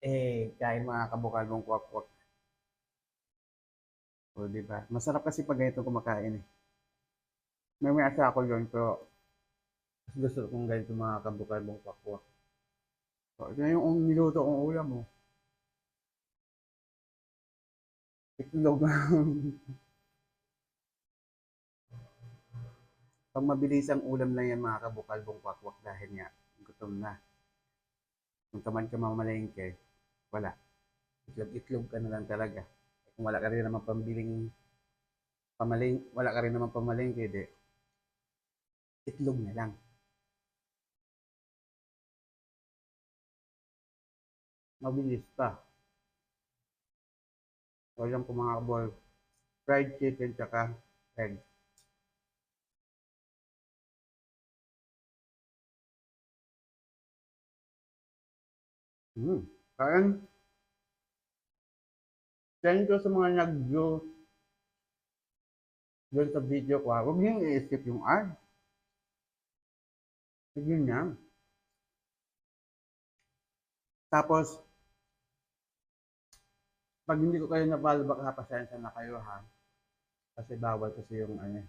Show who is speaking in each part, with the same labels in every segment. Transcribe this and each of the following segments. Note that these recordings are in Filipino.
Speaker 1: Kain mga kabukal mong kwak-kwak. O, di ba? Masarap kasi pag ganito kumakain eh. May asa ako yun, pero mas gusto kong ganito mga kabukal mong kwak-kwak. So, ito na yung niluto kong ulam mo. Itlog. Pag mabilis ang ulam na yan mga kabukal mong kwak-kwak dahil nga gutom na. Kung tamad ka mamalengke, wala. Itlog-itlog ka na lang talaga. Kung wala ka rin naman wala ka rin naman pamalengke, di, itlog na lang. Mabilis pa. Walang kumakabol. Fried chicken tsaka egg. Parang send ko sa mga nag-view doon sa video ko, huwag niyong i-skip yung ad. Sige na. Tapos, pag hindi ko kayo na-follow, baka pasensya na kayo ha. Kasi bawal kasi yung ano.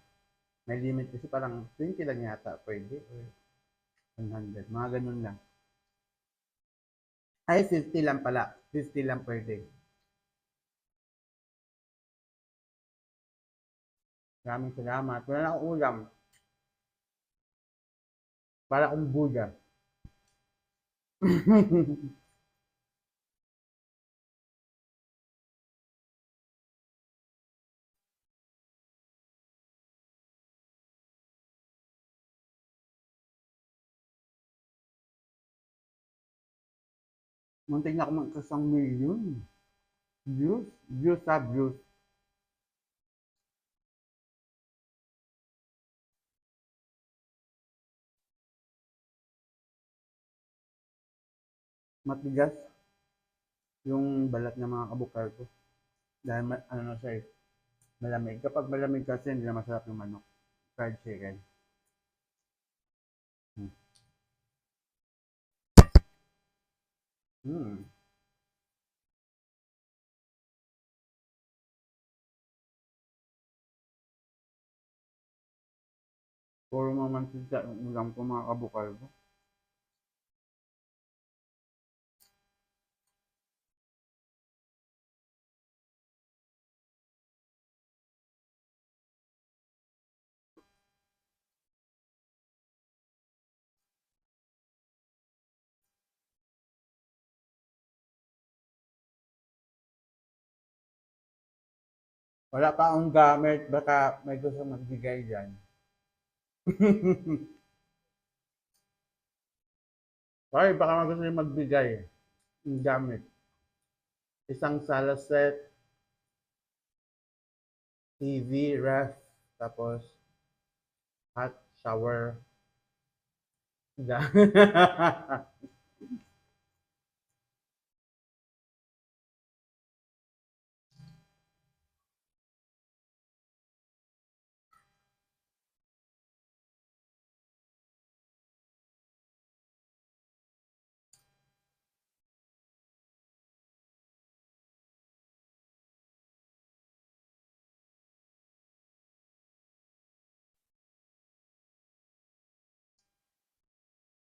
Speaker 1: May limit kasi parang 20 lang yata pwede. Or 100. Mga ganun lang. Ay, 50 lang pala. 50 lang pwede. Maraming salamat. Wala na akong ulam. Para akong Buddha. Muntik na ako magkasang million. Views? Views ha, views. Matigas yung balat ng mga kabukal ko. Dahil ano na siya eh, malamig. Kapag malamig kasi hindi na masarap yung manok. Fried chicken. Hmm. Hmm. Puro mamantika yung ulam ko mga kabukal ko. Wala pa akong gamit, baka may gusto magbigay dyan. Sorry, baka may gusto yung magbigay yung gamit. Isang sala set, TV, ref, tapos hot shower.